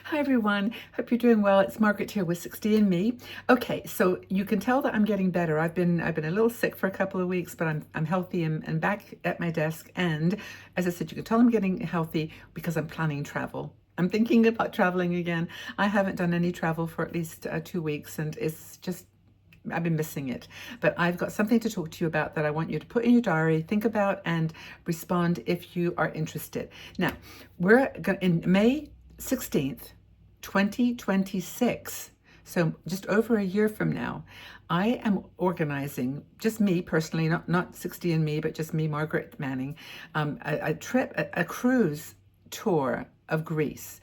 Hi everyone, hope you're doing well. It's Margaret here with 60 and Me. Okay, so you can tell that I'm getting better. I've been a little sick for a couple of weeks, but I'm healthy and back at my desk. And as I said, you can tell I'm getting healthy because I'm planning travel. I'm thinking about traveling again. I haven't done any travel for at least 2 weeks, and it's just I've been missing it. But I've got something to talk to you about that I want you to put in your diary, think about, and respond if you are interested. Now, in May 16th, 2026. So just over a year from now, I am organizing, just me personally, not 60 and Me, but just me, Margaret Manning, a trip, a cruise tour of Greece.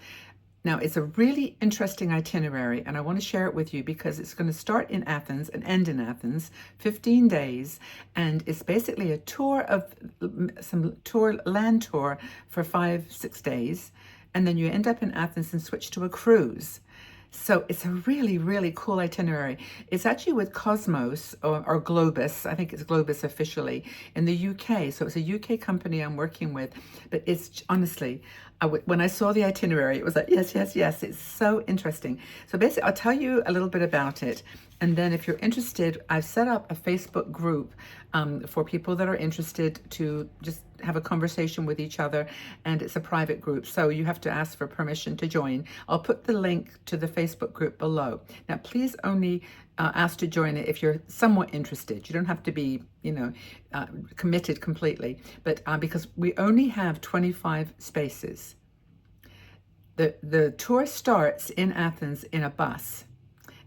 Now, it's a really interesting itinerary, and I want to share it with you because it's going to start in Athens and end in Athens, 15 days, and it's basically a tour of land tour for 5, 6 days, and then you end up in Athens and switch to a cruise. So it's a really, really cool itinerary. It's actually with Cosmos or Globus. I think it's Globus officially in the UK. So it's a UK company I'm working with. But it's honestly, when I saw the itinerary, it was like, yes, yes, yes. It's so interesting. So basically, I'll tell you a little bit about it. And then if you're interested, I've set up a Facebook group for people that are interested to just have a conversation with each other, and it's a private group, so you have to ask for permission to join. I'll put the link to the Facebook group below. Now, please only ask to join it if you're somewhat interested. You don't have to be, committed completely, but because we only have 25 spaces. The tour starts in Athens in a bus,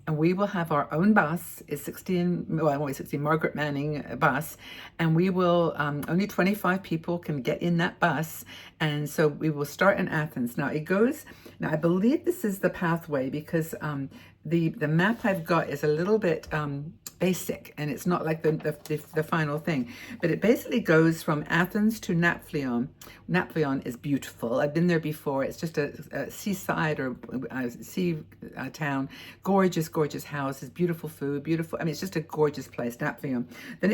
and we will have our own bus. It's 16 Margaret Manning bus, and we will only 25 people can get in that bus, and so we will start in Athens. Now I believe this is the pathway because the map I've got is a little bit basic, and it's not like the final thing, but it basically goes from Athens to Naphtalion. Naphtalion is beautiful. I've been there before. It's just a seaside or sea town. Gorgeous houses, beautiful food, beautiful. I mean, it's just a gorgeous place, Naphtalion. Then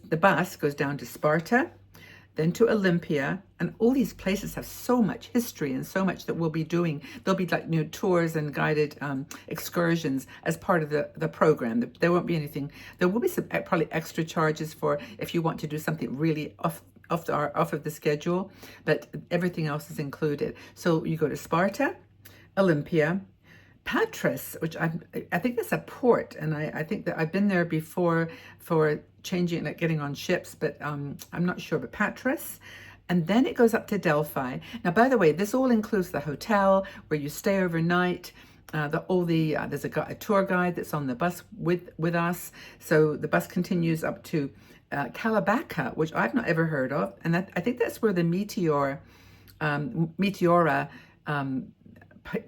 the bus goes down to Sparta, then to Olympia, and all these places have so much history and so much that we'll be doing. There'll be like tours and guided excursions as part of the program. There won't be anything. There will be some probably extra charges for if you want to do something really off of the schedule, but everything else is included. So you go to Sparta, Olympia, Patras, which I think that's a port, and I think that I've been there before for changing, like getting on ships, but I'm not sure. But Patras, and then it goes up to Delphi. Now, by the way, this all includes the hotel where you stay overnight. There's a tour guide that's on the bus with us. So the bus continues up to Kalabaka, which I've not ever heard of, and I think that's where the Meteora.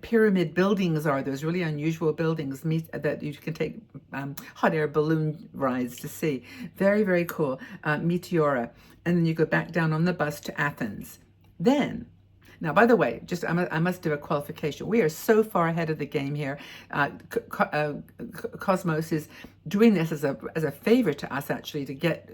Pyramid buildings are. Those really unusual buildings that you can take hot air balloon rides to see. Very, very cool. Meteora. And then you go back down on the bus to Athens. Now, by the way, I must do a qualification. We are so far ahead of the game here. Cosmos is doing this as a favor to us, actually, to get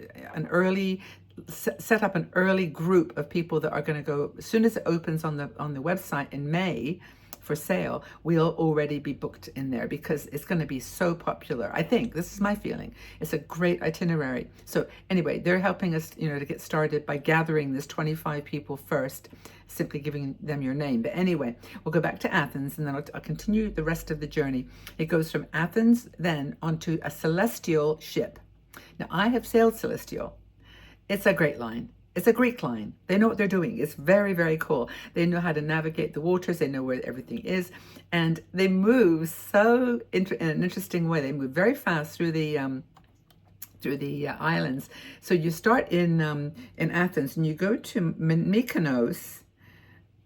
set up an early group of people that are going to go as soon as it opens on the website in May for sale. We'll already be booked in there because it's going to be so popular. I think this is my feeling. It's a great itinerary. So anyway, they're helping us, to get started by gathering this 25 people first, simply giving them your name. But anyway, we'll go back to Athens, and then I'll continue the rest of the journey. It goes from Athens then onto a celestial ship. Now, I have sailed celestial. It's a great line. It's a Greek line. They know what they're doing. It's very, very cool. They know how to navigate the waters. They know where everything is. And they move in an interesting way. They move very fast through the islands. So you start in Athens, and you go to Mykonos,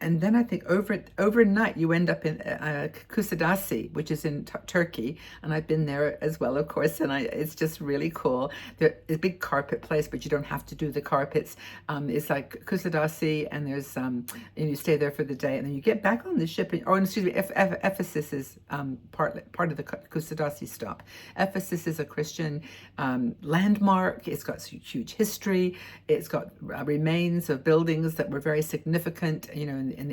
and then I think overnight you end up in Kusadasi, which is in Turkey, and I've been there as well, of course, and it's just really cool. There's a big carpet place, but you don't have to do the carpets. It's like Kusadasi, and there's and you stay there for the day, and then you get back on the ship. Ephesus is part of the Kusadasi stop. Ephesus is a Christian landmark. It's got huge history. It's got remains of buildings that were very significant, in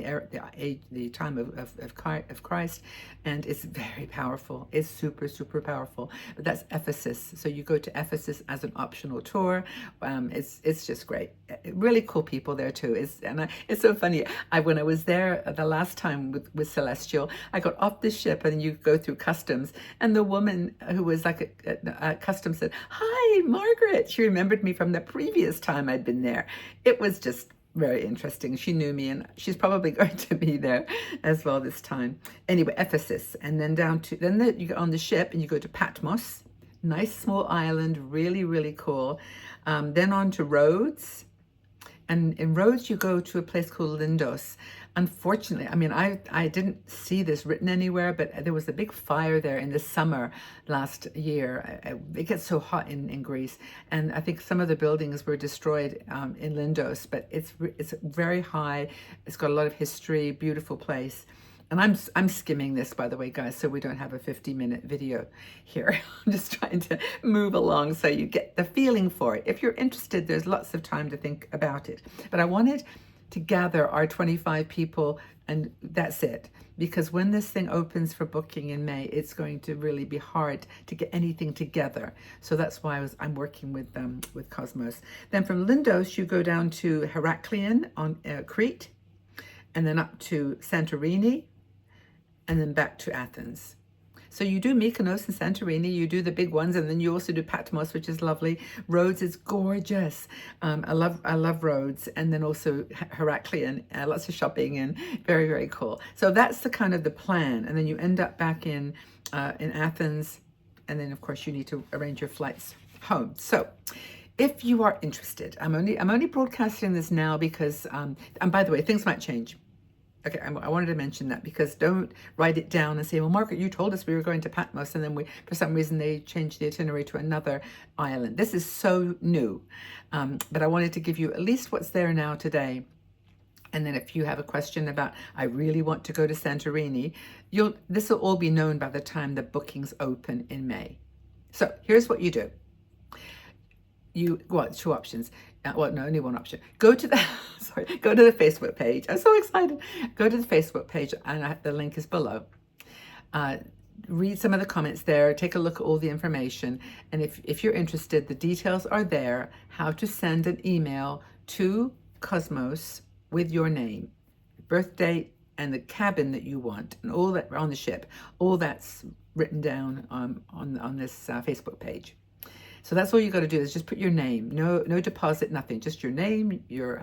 the time of Christ, and it's very powerful. It's super, super powerful. But that's Ephesus. So you go to Ephesus as an optional tour. It's just great. Really cool people there too. It's so funny. When I was there the last time with Celestial, I got off the ship and you go through customs, and the woman who was like a customs said, "Hi, Margaret." She remembered me from the previous time I'd been there. It was just very interesting. She knew me, and she's probably going to be there as well this time. Anyway, Ephesus, and then you get on the ship and you go to Patmos, nice small island, really, really cool. Then on to Rhodes. And in Rhodes, you go to a place called Lindos. Unfortunately, I mean, I didn't see this written anywhere, but there was a big fire there in the summer last year. It gets so hot in Greece, and I think some of the buildings were destroyed in Lindos, but it's very high. It's got a lot of history, beautiful place. And I'm skimming this, by the way, guys, so we don't have a 50-minute video here. I'm just trying to move along so you get the feeling for it. If you're interested, there's lots of time to think about it. But I wanted to gather our 25 people, and that's it. Because when this thing opens for booking in May, it's going to really be hard to get anything together. So that's why I'm working with Cosmos. Then from Lindos, you go down to Heraklion on Crete, and then up to Santorini, and then back to Athens. So you do Mykonos and Santorini, you do the big ones, and then you also do Patmos, which is lovely. Rhodes is gorgeous. I love Rhodes, and then also Heraklion, lots of shopping, and very, very cool. So that's the kind of the plan, and then you end up back in Athens, and then of course you need to arrange your flights home. So if you are interested, I'm only broadcasting this now because, and by the way, things might change. Okay, I wanted to mention that, because don't write it down and say, well, Margaret, you told us we were going to Patmos, and then for some reason they changed the itinerary to another island. This is so new, but I wanted to give you at least what's there now today. And then if you have a question about, I really want to go to Santorini, this will all be known by the time the bookings open in May. So here's what you do. Two options. Well, no, only one option. Go to the Facebook page. I'm so excited. Go to the Facebook page, and the link is below. Read some of the comments there. Take a look at all the information. And if you're interested, the details are there. How to send an email to Cosmos with your name, birth date, and the cabin that you want, and all that on the ship. All that's written down on this Facebook page. So that's all you got to do is just put your name, no deposit, nothing, just your name, your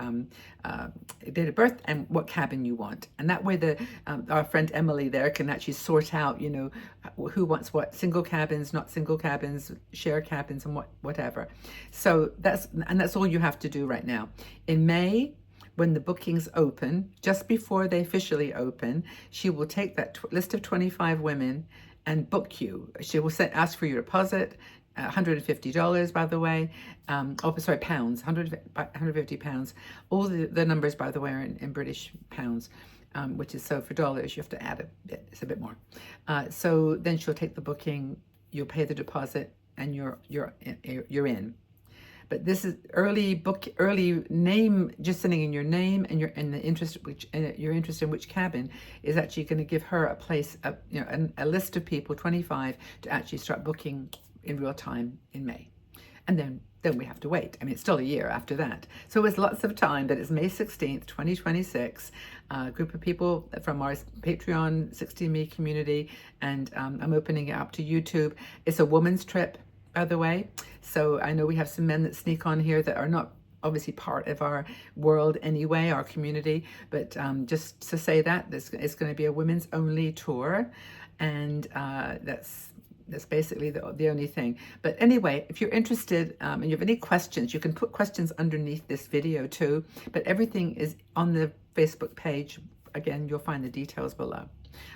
date of birth, and what cabin you want. And that way our friend Emily there can actually sort out, who wants what, single cabins, not single cabins, share cabins, and whatever. So that's all you have to do right now. In May, when the bookings open, just before they officially open, she will take that list of 25 women and book you. She will ask for your deposit, $150, by the way. Pounds, 150 pounds. All the numbers, by the way, are in British pounds, which is, so for dollars, you have to add a bit. It's a bit more. So then she'll take the booking, you'll pay the deposit, and you're in. But this is early name, just sending in your name and your interest in which cabin is actually going to give her a place, a list of people, 25, to actually start booking in real time in May. And then we have to wait. I mean, it's still a year after that. So it's lots of time, but it's May 16th, 2026. A group of people from our Patreon 60Me community, and I'm opening it up to YouTube. It's a woman's trip, by the way. So I know we have some men that sneak on here that are not obviously part of our world anyway, our community, but just to say that it's going to be a women's only tour, and that's basically the only thing. But anyway, if you're interested and you have any questions, you can put questions underneath this video too, but everything is on the Facebook page. Again, you'll find the details below.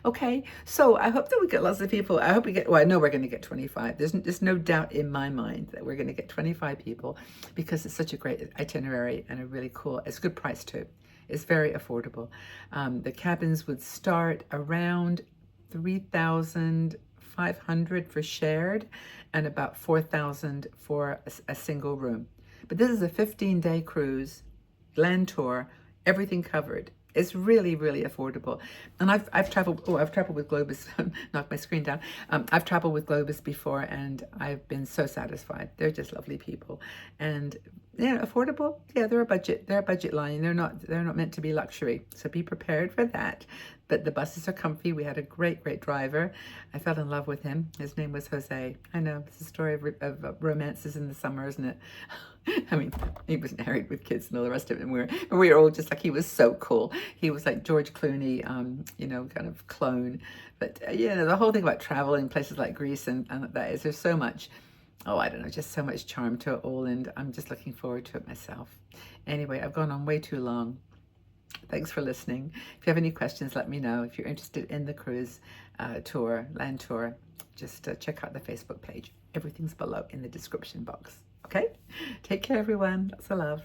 Okay, so I hope that we get lots of people. I hope I know we're going to get 25. There's no doubt in my mind that we're going to get 25 people, because it's such a great itinerary and a really cool, it's a good price too. It's very affordable. The cabins would start around 3,500 for shared, and about 4,000 for a single room. But this is a 15-day cruise, land tour, everything covered. It's really, really affordable. And I've traveled, oh, I've traveled with Globus, knocked my screen down. I've traveled with Globus before and I've been so satisfied. They're just lovely people. And yeah, affordable. Yeah, they're a budget line. They're not meant to be luxury. So be prepared for that. But the buses are comfy. We had a great, great driver. I fell in love with him. His name was Jose. I know, it's a story of romances in the summer, isn't it? I mean, he was married with kids and all the rest of it, and we were all just like, he was so cool. He was like George Clooney, kind of clone. But the whole thing about traveling places like Greece and that is there's so much, oh, I don't know, just so much charm to it all, and I'm just looking forward to it myself. Anyway, I've gone on way too long. Thanks for listening. If you have any questions, let me know. If you're interested in the cruise land tour, just check out the Facebook page. Everything's below in the description box. Okay? Take care, everyone. Lots of love.